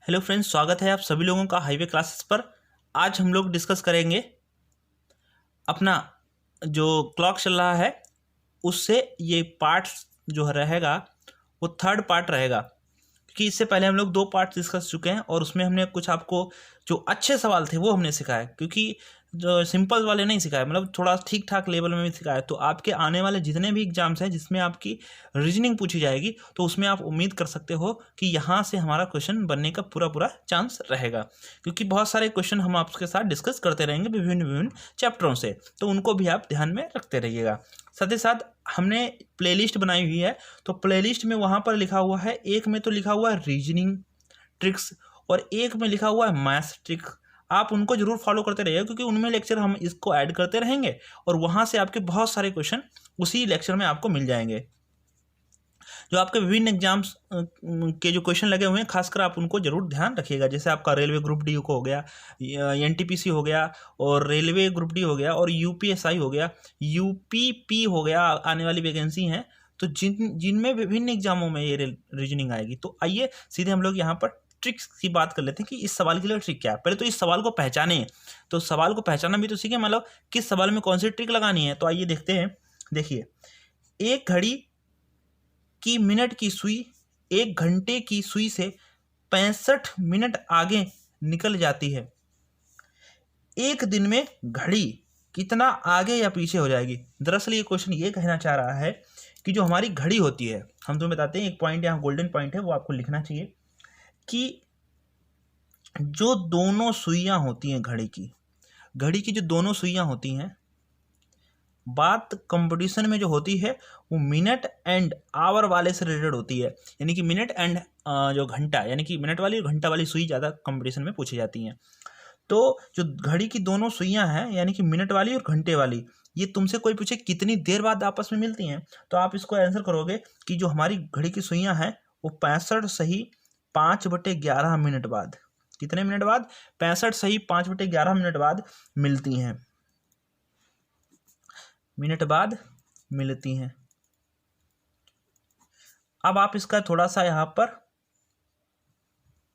Hello friends, स्वागत है आप सभी लोगों का हाईवे क्लासेस पर। आज हम लोग डिस्कस करेंगे अपना जो क्लॉक चल रहा है उससे ये पार्ट जो रहेगा वो थर्ड पार्ट रहेगा, क्योंकि इससे पहले हम लोग 2 पार्ट डिस्कस चुके हैं और उसमें हमने कुछ आपको जो अच्छे सवाल थे वो हमने सिखाए, क्योंकि जो सिंपल वाले नहीं सिखाए, मतलब थोड़ा ठीक ठाक लेवल में भी सिखाया। तो आपके आने वाले जितने भी एग्जाम्स हैं जिसमें आपकी रीजनिंग पूछी जाएगी तो उसमें आप उम्मीद कर सकते हो कि यहाँ से हमारा क्वेश्चन बनने का पूरा पूरा चांस रहेगा, क्योंकि बहुत सारे क्वेश्चन हम आपके साथ डिस्कस करते रहेंगे विभिन्न विभिन्न चैप्टरों से, तो उनको भी आप ध्यान में रखते रहिएगा। साथ ही साथ हमने प्लेलिस्ट बनाई हुई है, तो प्लेलिस्ट में वहाँ पर लिखा हुआ है, एक में तो लिखा हुआ है रीजनिंग ट्रिक्स और एक में लिखा हुआ है मैथ्स ट्रिक। आप उनको जरूर फॉलो करते रहिएगा, क्योंकि उनमें लेक्चर हम इसको ऐड करते रहेंगे और वहाँ से आपके बहुत सारे क्वेश्चन उसी लेक्चर में आपको मिल जाएंगे। जो आपके विभिन्न एग्जाम्स के जो क्वेश्चन लगे हुए हैं, खासकर आप उनको जरूर ध्यान रखिएगा। जैसे आपका रेलवे ग्रुप डी को हो गया, एनटीपीसी हो गया और रेलवे ग्रुप डी हो गया और यूपीएसआई हो गया, यूपीपी हो गया, आने वाली वैकेंसी हैं, तो जिनमें विभिन्न एग्जामों में ये रीजनिंग आएगी। तो आइए सीधे हम लोग यहाँ पर ट्रिक्स की बात कर लेते हैं कि इस सवाल के लिए ट्रिक क्या है। पहले तो इस सवाल को पहचाने, तो सवाल को पहचानना भी तो सीखें, मतलब किस सवाल में कौन सी ट्रिक लगानी है। तो आइए देखते हैं। देखिए, एक घड़ी की मिनट की सुई 1 घंटे की सुई से 65 मिनट आगे निकल जाती है। एक दिन में घड़ी कितना आगे या पीछे हो जाएगी। दरअसल ये क्वेश्चन ये कहना चाह रहा है कि जो हमारी घड़ी होती है, हम तुम्हें बताते हैं, एक पॉइंट यहाँ गोल्डन पॉइंट है, वो आपको लिखना चाहिए कि जो दोनों सुइयां होती हैं घड़ी की जो दोनों सुइयां होती हैं, बात कंपटीशन में जो होती है वो मिनट एंड आवर वाले से रिलेटेड होती है। यानी कि मिनट एंड जो घंटा, यानी कि मिनट वाली और घंटा वाली सुई ज़्यादा कंपटीशन में पूछी जाती हैं। तो जो घड़ी की दोनों सुइयां हैं, यानी कि मिनट वाली और घंटे वाली, ये तुमसे कोई पूछे कितनी देर बाद आपस में मिलती हैं, तो आप इसको आंसर करोगे कि जो हमारी घड़ी की सुइयां हैं वो 65 सही 5/11 मिनट बाद, कितने मिनट बाद, 65 सही 5/11 मिनट बाद मिलती हैं, मिनट बाद मिलती हैं। अब आप इसका थोड़ा सा यहाँ पर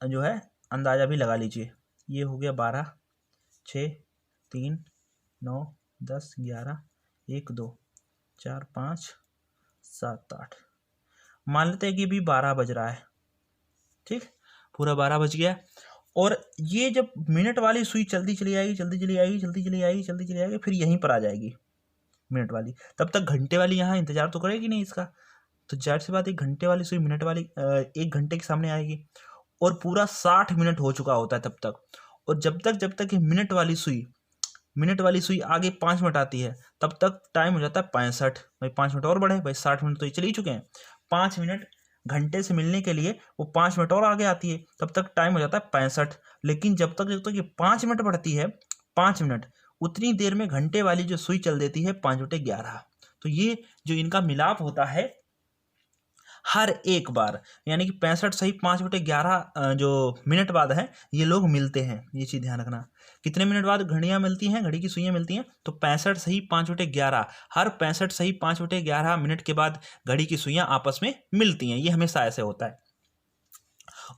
जो है अंदाजा भी लगा लीजिए। ये हो गया 12, 6, 3, 9, 10, 11, 1, 2, 4, 5, 7, 8, मान लेते हैं कि भी 12 बज रहा है। ठीक, पूरा 12 बज गया। और ये जब मिनट वाली सुई चलती चली आएगी, चलती चली आएगी, चलती चली आएगी, चलती चली आएगी, फिर यहीं पर आ जाएगी मिनट वाली। तब तक घंटे वाली यहाँ इंतजार तो करेगी नहीं इसका, तो जाहिर सी बात है घंटे वाली सुई मिनट वाली 1 घंटे के सामने आएगी और पूरा 60 मिनट हो चुका होता है तब तक। और जब तक ये मिनट वाली सुई आगे 5 मिनट आती है, तब तक टाइम हो जाता है 65। भाई 5 मिनट और बढ़े, भाई 60 मिनट तो ये चल ही चुके हैं। 5 मिनट घंटे से मिलने के लिए वो 5 मिनट और आगे आती है, तब तक टाइम हो जाता है 65। लेकिन जब तक ये 5 मिनट बढ़ती है, 5 मिनट, उतनी देर में घंटे वाली जो सुई चल देती है 5/11। तो ये जो इनका मिलाप होता है हर एक बार, यानी कि 65 सही 5/11 जो मिनट बाद है ये लोग मिलते हैं। ये चीज़ ध्यान रखना, कितने मिनट बाद घड़ियाँ मिलती हैं, घड़ी की सुइयाँ मिलती हैं, तो 65 सही 5/11, हर 65 सही 5/11 मिनट के बाद घड़ी की सुइयाँ आपस में मिलती हैं। ये हमेशा ऐसे होता है।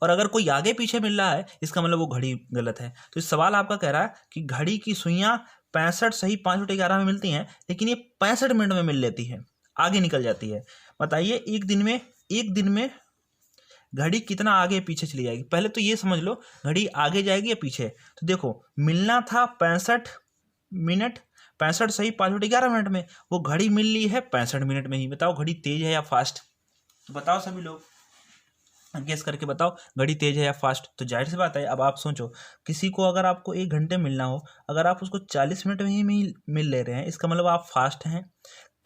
और अगर कोई आगे पीछे मिल रहा है, इसका मतलब वो घड़ी गलत है। तो इस सवाल आपका कह रहा है कि घड़ी की सुइयाँ 65 सही 5/11 में मिलती हैं, लेकिन ये 65 मिनट में मिल लेती है, आगे निकल जाती है। बताइए एक दिन में घड़ी कितना आगे पीछे चली जाएगी। पहले तो ये समझ लो घड़ी आगे जाएगी या पीछे। तो देखो, मिलना था 65 मिनट, 65 सही 5/11 मिनट में, वो घड़ी मिल ली है 65 मिनट में ही। बताओ घड़ी तेज है या फास्ट? तो बताओ सभी लोग, गेस करके बताओ घड़ी तेज है या फास्ट। तो जाहिर सी बात है, अब आप सोचो, किसी को अगर आपको 1 घंटे मिलना हो, अगर आप उसको 40 मिनट में ही मिल ले रहे हैं, इसका मतलब आप फास्ट हैं।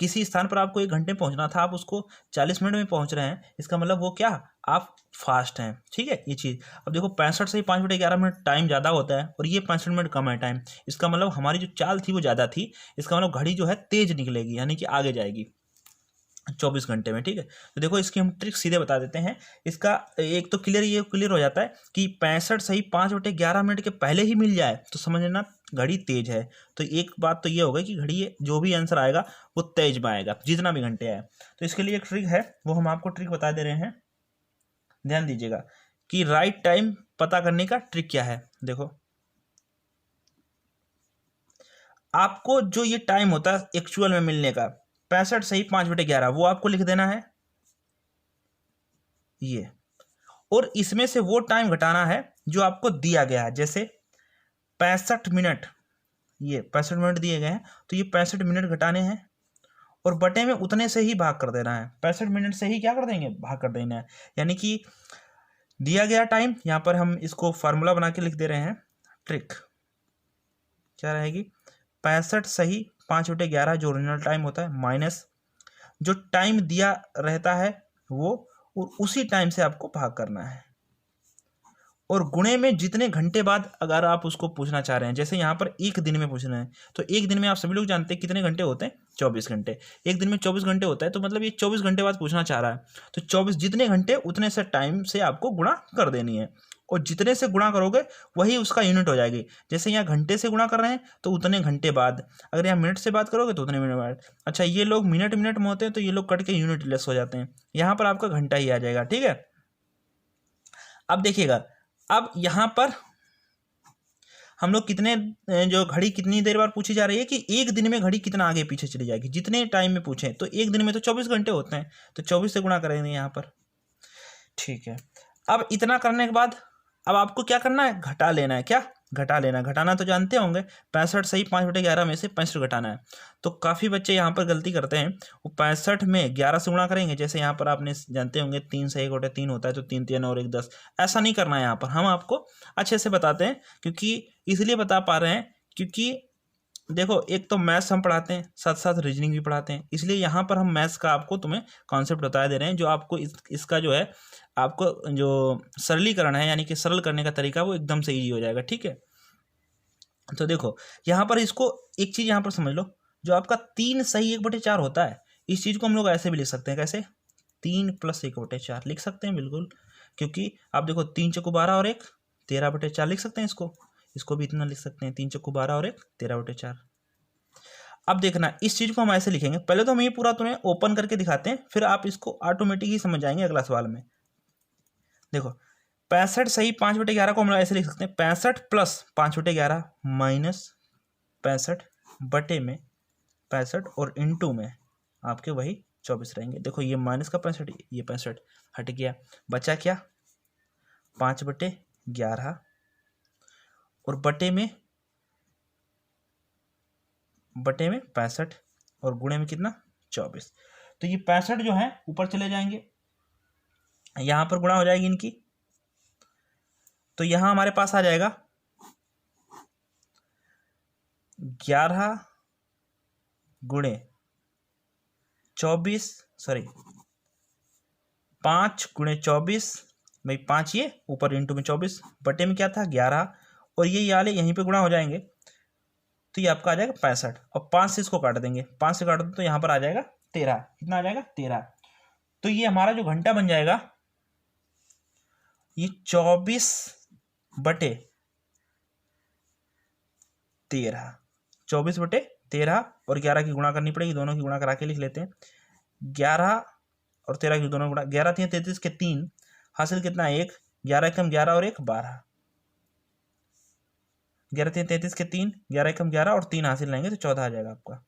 किसी स्थान पर आपको 1 घंटे पहुंचना था, आप उसको 40 मिनट में पहुंच रहे हैं, इसका मतलब वो क्या, आप फास्ट हैं। ठीक है, ये चीज़। अब देखो 65 से 5/11 मिनट टाइम ज़्यादा होता है और ये 65 मिनट कम है टाइम, इसका मतलब हमारी जो चाल थी वो ज़्यादा थी, इसका मतलब घड़ी जो है तेज निकलेगी, यानी कि आगे जाएगी 24 घंटे में। ठीक है, तो देखो इसकी हम ट्रिक सीधे बता देते हैं। इसका एक तो क्लियर हो जाता है कि 65 सही 5/11 मिनट के पहले ही मिल जाए तो समझ लेना घड़ी तेज है। तो एक बात तो ये होगा कि घड़ी जो भी आंसर आएगा वो तेज में आएगा, जितना भी घंटे आए। तो इसके लिए एक ट्रिक है, वो हम आपको ट्रिक बता दे रहे हैं, ध्यान दीजिएगा कि राइट टाइम पता करने का ट्रिक क्या है। देखो आपको जो ये टाइम होता है एक्चुअल में मिलने का 65 सही 5/11 वो आपको लिख देना है ये, और इसमें से वो टाइम घटाना है जो आपको दिया गया है। जैसे 65 मिनट, ये 65 मिनट दिए गए हैं तो ये 65 मिनट घटाने हैं और बटे में उतने से ही भाग कर देना है। 65 मिनट से ही क्या कर देंगे, भाग कर देना है। यानी कि दिया गया टाइम, यहाँ पर हम इसको फार्मूला बना के लिख दे रहे हैं, ट्रिक क्या रहेगी, 65 सही 5/11 जो ओरिजिनल टाइम होता है माइनस जो टाइम दिया रहता है वो, और उसी टाइम से आपको भाग करना है, और गुणे में जितने घंटे बाद अगर आप उसको पूछना चाह रहे हैं। जैसे यहाँ पर एक दिन में पूछना है तो एक दिन में आप सभी लोग जानते हैं कितने घंटे होते हैं, 24 घंटे। एक दिन में 24 घंटे होता है तो मतलब ये 24 घंटे बाद पूछना चाह रहा है तो 24 जितने घंटे उतने से टाइम से आपको गुणा कर देनी है, और जितने से गुणा करोगे वही उसका यूनिट हो जाएगी। जैसे यहाँ घंटे से गुणा कर रहे हैं तो उतने घंटे बाद, अगर यहाँ मिनट से बात करोगे तो उतने मिनट बाद। अच्छा ये लोग मिनट मिनट में होते हैं तो ये लोग कट के यूनिट लेस हो जाते हैं, यहाँ पर आपका घंटा ही आ जाएगा। ठीक है, अब देखिएगा, अब यहाँ पर हम लोग कितने जो घड़ी कितनी देर बाद पूछी जा रही है कि एक दिन में घड़ी कितना आगे पीछे चली जाएगी, जितने टाइम में पूछें। तो एक दिन में तो 24 घंटे होते हैं तो 24 से गुणा करेंगे यहाँ पर। ठीक है, अब इतना करने के बाद अब आपको क्या करना है, घटा लेना है। क्या घटा लेना है, घटाना तो जानते होंगे, 65 सही 5/11 में से 65 घटाना है। तो काफ़ी बच्चे यहाँ पर गलती करते हैं, वो 65 में 11 से गुणा करेंगे। जैसे यहाँ पर आपने जानते होंगे 3 से 1 3 होता है तो 3 3 और 1 10, ऐसा नहीं करना है। यहाँ पर हम आपको अच्छे से बताते हैं, क्योंकि इसलिए बता पा रहे हैं क्योंकि देखो एक तो मैथ्स हम पढ़ाते हैं साथ साथ रीजनिंग भी पढ़ाते हैं, इसलिए यहाँ पर हम मैथ्स का आपको तुम्हें कॉन्सेप्ट बता दे रहे हैं जो आपको इसका जो है आपको जो सरलीकरण है यानी कि सरल करने का तरीका वो एकदम से ईजी हो जाएगा। ठीक है, तो देखो यहाँ पर इसको एक चीज़ यहाँ पर समझ लो, जो आपका 3 सही 1/4 होता है, इस चीज़ को हम लोग ऐसे भी लिख सकते हैं। कैसे, 3 + 1/4 लिख सकते हैं बिल्कुल, क्योंकि आप देखो 3 चौको 12 और 1 13/4 लिख सकते हैं। इसको भी इतना लिख सकते हैं, 3 चौको 12 और 1 13/4। अब देखना इस चीज़ को हम ऐसे लिखेंगे, पहले तो हम ये पूरा तुम्हें ओपन करके दिखाते हैं, फिर आप इसको ऑटोमेटिक ही समझ जाएंगे अगला सवाल में। देखो 65 सही 5/11 को हम लोग ऐसे लिख सकते हैं, 65 + 5/11 माइनस 65 बटे में 65 और इंटू में आपके वही 24 रहेंगे। देखो ये माइनस का 65, ये 65 हट गया, बचा क्या 5/11 और बटे में 65 और गुणे में कितना 24। तो ये 65 जो है ऊपर चले जाएंगे, यहाँ पर गुणा हो जाएगी इनकी, तो यहाँ हमारे पास आ जाएगा 11 गुणे 24, सॉरी 5 गुणे 24 भाई 5 ये ऊपर इंटू में 24 बटे में क्या था 11, और ये वाले यहीं पे गुणा हो जाएंगे तो ये आपका आ जाएगा 65, और 5 से इसको काट देंगे, 5 से काट दो तो यहाँ पर आ जाएगा 13। कितना आ जाएगा 13। तो ये हमारा जो घंटा बन जाएगा ये 24/13, 24/13 और 11 की गुणा करनी पड़ेगी, दोनों की गुणा करा के लिख लेते हैं। 11 और 13 की दोनों गुणा, 11 3 33 के 3 हासिल कितना 1, 11 एकम 11 और 1 12, 11 3 33 के 3, 11 एकम 11 और 3 हासिल लेंगे तो 14 आ जाएगा आपका।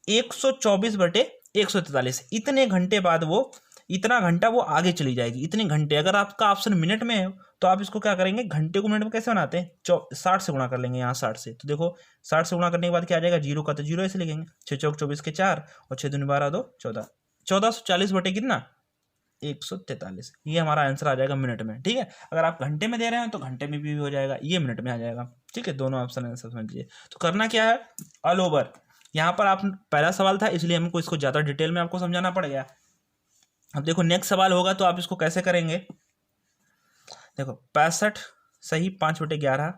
124/143, इतने घंटे बाद वो इतना घंटा वो आगे चली जाएगी, इतने घंटे। अगर आपका ऑप्शन मिनट में है तो आप इसको क्या करेंगे, घंटे को मिनट में कैसे बनाते हैं, 60 से गुणा कर लेंगे यहाँ 60 से। तो देखो 60 से गुणा करने के बाद क्या आ जाएगा, 0 का तो 0 ऐसे लिखेंगे, 6 चौक 24 के 4 और 6 दूनी 12 2 14, 1440 बटे कितना 143। ये हमारा आंसर आ जाएगा मिनट में। ठीक है, अगर आप घंटे में दे रहे हैं तो घंटे में भी हो जाएगा, ये मिनट में आ जाएगा। ठीक है, दोनों ऑप्शन आंसर समझ लीजिए। तो करना क्या है, ऑल ओवर। यहाँ पर आप पहला सवाल था इसलिए हमको इसको ज़्यादा डिटेल में आपको समझाना पड़ेगा। अब देखो नेक्स्ट सवाल होगा तो आप इसको कैसे करेंगे, देखो 65 सही 5/11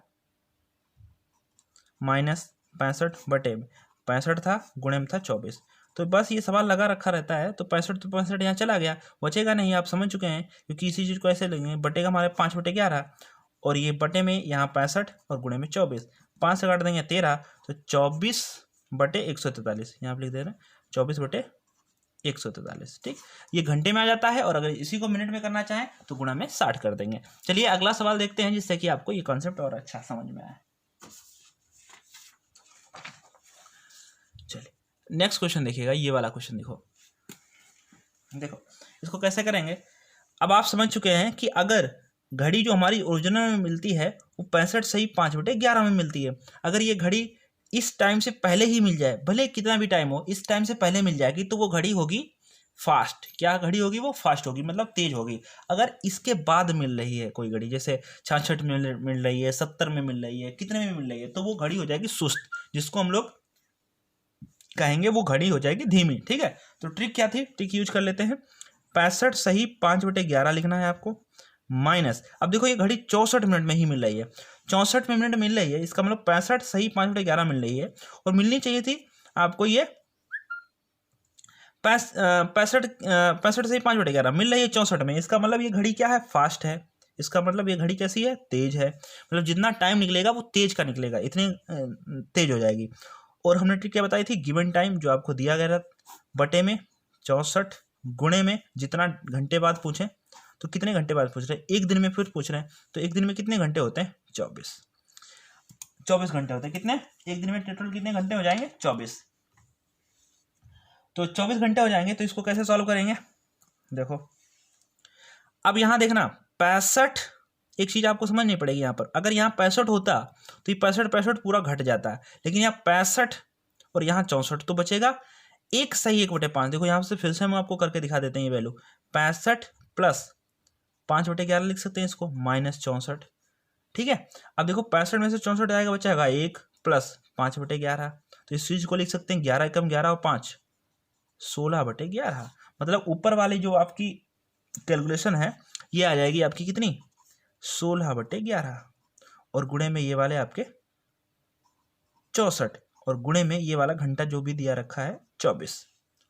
माइनस 65 बटे में 65 था गुणे में था 24, तो बस ये सवाल लगा रखा रहता है। तो 65 तो 65 यहाँ चला गया, बचेगा नहीं, आप समझ चुके हैं, क्योंकि इसी चीज़ को ऐसे लेंगे, बटेगा हमारे 5/11 और ये बटे में यहाँ 65 और गुणे में 24, 5 से काट देंगे 13 तो 24/143, यहाँ आप लिख दे रहे हैं 24/143। 143, ठीक। ये घंटे में आ जाता है, और अगर इसी को मिनट में करना चाहें तो गुणा में 60 कर देंगे। चलिए अगला सवाल देखते हैं, जिससे कि आपको ये कॉन्सेप्ट और अच्छा समझ में आए। चलिए नेक्स्ट क्वेश्चन देखिएगा, ये वाला क्वेश्चन देखो इसको कैसे करेंगे। अब आप समझ चुके हैं कि अगर घड़ी जो हमारी ओरिजिनल में मिलती है वो 65 सही 5/11 में मिलती है। अगर ये घड़ी इस टाइम से पहले ही मिल जाए, भले कितना भी टाइम हो, इस टाइम से पहले मिल जाएगी, तो वो घड़ी होगी फास्ट। क्या घड़ी होगी? वो फास्ट होगी, मतलब तेज होगी। अगर इसके बाद मिल रही है कोई घड़ी, जैसे 66 में मिल रही है, 70 में मिल रही है, कितने में मिल रही है, तो वो घड़ी हो जाएगी सुस्त, जिसको हम लोग कहेंगे वो घड़ी हो जाएगी धीमी, ठीक है। तो ट्रिक क्या थी, ट्रिक यूज कर लेते हैं। 65 सही 5/11 लिखना है आपको, माइनस, अब देखो ये घड़ी 64 मिनट में ही मिल रही है, 64 मिनट मिल रही है, इसका मतलब 65 सही 5/11 मिल रही है, और मिलनी चाहिए थी आपको ये 65 सही 5/11 मिल रही है 64 में। इसका मतलब ये घड़ी क्या है? फास्ट है। इसका मतलब ये घड़ी कैसी है? तेज है। मतलब जितना टाइम निकलेगा वो तेज का निकलेगा, इतनी तेज हो जाएगी। और हमने ट्रिक क्या बताई थी? गिवन टाइम जो आपको दिया गया था बटे में 64 गुणे में जितना घंटे बाद पूछें, तो कितने घंटे बाद पूछ रहे हैं? एक दिन में फिर पूछ रहे हैं, तो एक दिन में कितने घंटे होते हैं? 24 घंटे होते हैं। कितने? एक दिन में टोटल कितने घंटे हो जाएंगे? 24। तो 24 घंटे हो जाएंगे। तो इसको कैसे सॉल्व करेंगे? देखो अब यहां देखना 65, एक चीज आपको समझनी पड़ेगी यहाँ पर। अगर यहाँ 65 होता तो ये 65 पूरा घट जाता है, लेकिन यहाँ 65 और यहाँ 64 तो बचेगा एक सही 1/5। देखो यहाँ से फिर से हम आपको करके दिखा देते हैं ये वैल्यू। 65 प्लस 5/11 लिख सकते हैं इसको, माइनस 64, ठीक है। अब देखो 65 में से 64 आएगा, बचेगा 1 प्लस 5/11। तो इस चीज को लिख सकते हैं 11 एकम 11 और 5 16/11। मतलब ऊपर वाली जो आपकी कैलकुलेशन है ये आ जाएगी आपकी कितनी? 16/11, और गुणे में ये वाले आपके 64, और गुणे में ये वाला घंटा जो भी दिया रखा है 24।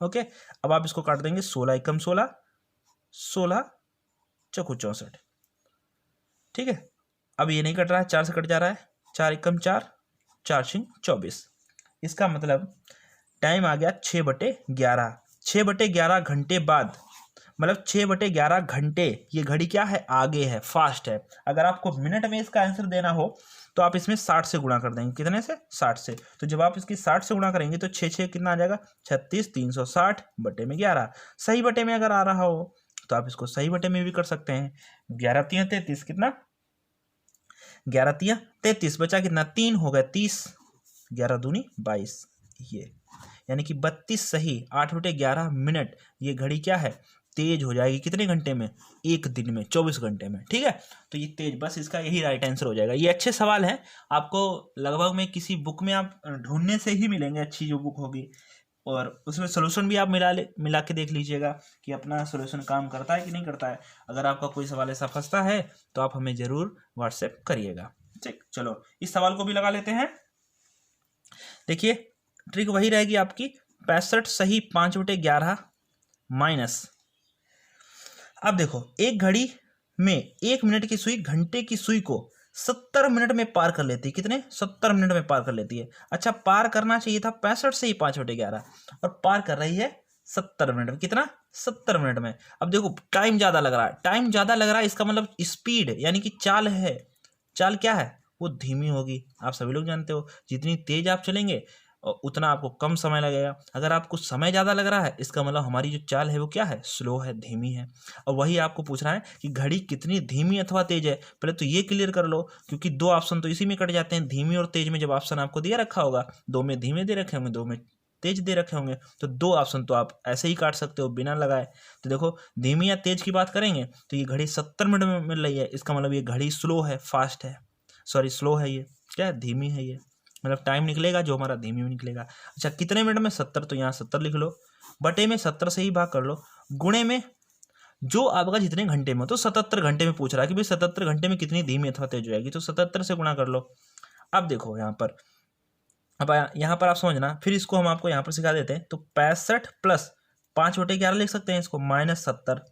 ओके, अब आप इसको काट देंगे, 16 एकम 16, 16 चौको 64, ठीक है। अब ये नहीं कट रहा है, 4 से कट जा रहा है, 4 एकम 4, 4 छिंग 24। इसका मतलब टाइम आ गया 6/11। 6/11 घंटे बाद, मतलब 6/11 घंटे ये घड़ी क्या है? आगे है, फास्ट है। अगर आपको मिनट में इसका आंसर देना हो तो आप इसमें 60 से गुणा कर देंगे। कितने से? 60 से। तो जब आप इसकी 60 से गुणा करेंगे तो 6 कितना आ जाएगा? 36, 360 बटे में 11। सही बटे में अगर आ रहा हो तो आप इसको सही बटे में भी कर सकते हैं। 11 3 33, कितना? 11 3 33, बचा कितना? 3 हो गया 30, 11 दूनी 22, ये यानी कि 32 सही 8/11 मिनट ये घड़ी क्या है? तेज हो जाएगी। कितने घंटे में? एक दिन में, 24 घंटे में, ठीक है। तो ये तेज, बस इसका यही राइट आंसर हो जाएगा। ये अच्छे सवाल हैं, आपको लगभग में किसी बुक में आप ढूंढने से ही मिलेंगे, अच्छी जो बुक होगी, और उसमें सोल्यूशन भी आप मिला के देख लीजिएगा कि अपना सोल्यूशन काम करता है कि नहीं करता है। अगर आपका कोई सवाल ऐसा फंसता है तो आप हमें जरूर व्हाट्सएप करिएगा, ठीक। चलो इस सवाल को भी लगा लेते हैं। देखिए ट्रिक वही रहेगी आपकी, 65 सही 5/11 माइनस, अब देखो एक घड़ी में 1 मिनट की सुई घंटे की सुई को 70 मिनट में पार कर लेती है। कितने? 70 मिनट में पार कर लेती है। अच्छा, पार करना चाहिए था 65 से ही 5/11, और पार कर रही है 70 मिनट में। कितना? 70 मिनट में। अब देखो टाइम ज्यादा लग रहा है, टाइम ज्यादा लग रहा है, इसका मतलब स्पीड यानी कि चाल है। चाल क्या है? वो धीमी होगी। आप सभी लोग जानते हो जितनी तेज आप चलेंगे उतना आपको कम समय लगेगा। अगर आपको समय ज़्यादा लग रहा है इसका मतलब हमारी जो चाल है वो क्या है? स्लो है, धीमी है। और वही आपको पूछ रहा है कि घड़ी कितनी धीमी अथवा तेज है। पहले तो ये क्लियर कर लो, क्योंकि 2 ऑप्शन तो इसी में कट जाते हैं, धीमी और तेज में। जब ऑप्शन आपको दिया रखा होगा 2 में धीमे दे रखे होंगे, 2 में तेज दे रखे होंगे, तो 2 ऑप्शन तो आप ऐसे ही काट सकते हो बिना लगाए। तो देखो धीमी या तेज की बात करेंगे तो ये घड़ी 70 मिनट में मिल रही है, इसका मतलब ये घड़ी स्लो है, फास्ट है, सॉरी स्लो है, ये क्या है? धीमी है। ये मतलब टाइम निकलेगा जो हमारा धीमी में निकलेगा। अच्छा कितने मिनट में? 70, तो यहाँ 70 लिख लो, बटे में 70 से ही भाग कर लो, गुणे में जो आपका जितने घंटे में, तो 77 घंटे में पूछ रहा है कि भाई 77 घंटे में कितनी धीमी अथवा तेज हो जाएगी, तो 77 से गुणा कर लो। अब देखो यहाँ पर, अब यहाँ पर आप समझना, फिर इसको हम आपको यहाँ पर सिखा देते हैं। तो 65 प्लस 5/11 लिख सकते हैं इसको, माइनस 70।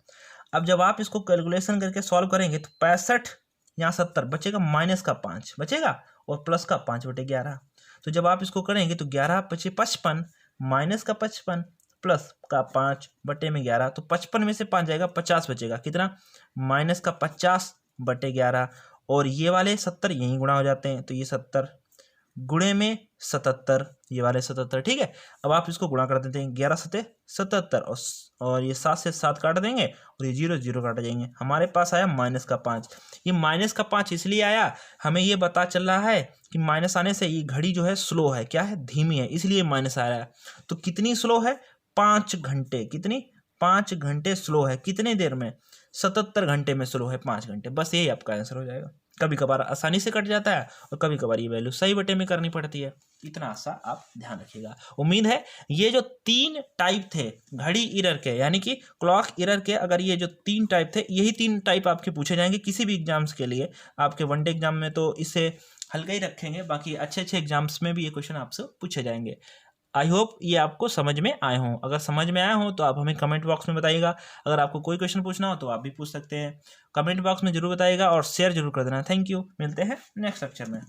अब जब आप इसको कैलकुलेशन करके सॉल्व करेंगे तो 65 यहाँ 70 बचेगा, माइनस का 5 बचेगा और प्लस का 5/11। तो जब आप इसको करेंगे तो 11 × 5 = 55, माइनस का 55 प्लस का 5/11, तो 55 में से 5 जाएगा 50 बचेगा, कितना माइनस का 50/11, और ये वाले 70 यहीं गुणा हो जाते हैं, तो ये 70 गुणे में 77, ये वाले 77, ठीक है। अब आप इसको गुणा कर देते हैं, 11 सते 77, और ये 7 से 7 काट देंगे और ये 0 0 काट जाएंगे, हमारे पास आया -5। ये -5 इसलिए आया, हमें ये पता चल रहा है कि माइनस आने से ये घड़ी जो है स्लो है, क्या है, धीमी है, इसलिए माइनस आ रहा है। तो कितनी स्लो है, 5 घंटे, कितनी 5 घंटे स्लो है, कितने देर में 77 घंटे में स्लो है 5 घंटे, बस यही आपका आंसर हो जाएगा। कभी कभार आसानी से कट जाता है और कभी कभार ये वैल्यू सही बटे में करनी पड़ती है, इतना सा आप ध्यान रखिएगा। उम्मीद है ये जो 3 टाइप थे घड़ी इरर के, यानी कि क्लॉक इरर के, अगर ये जो 3 टाइप थे, यही 3 टाइप आपके पूछे जाएंगे किसी भी एग्जाम्स के लिए। आपके वनडे एग्जाम में तो इसे हल्का ही रखेंगे, बाकी अच्छे अच्छे एग्जाम्स में भी ये क्वेश्चन आपसे पूछे जाएंगे। आई होप ये आपको समझ में आए हों। अगर समझ में आए हों तो आप हमें कमेंट बॉक्स में बताइएगा। अगर आपको कोई क्वेश्चन पूछना हो तो आप भी पूछ सकते हैं, कमेंट बॉक्स में जरूर बताइएगा और शेयर जरूर कर देना। थैंक यू, मिलते हैं नेक्स्ट लेक्चर में।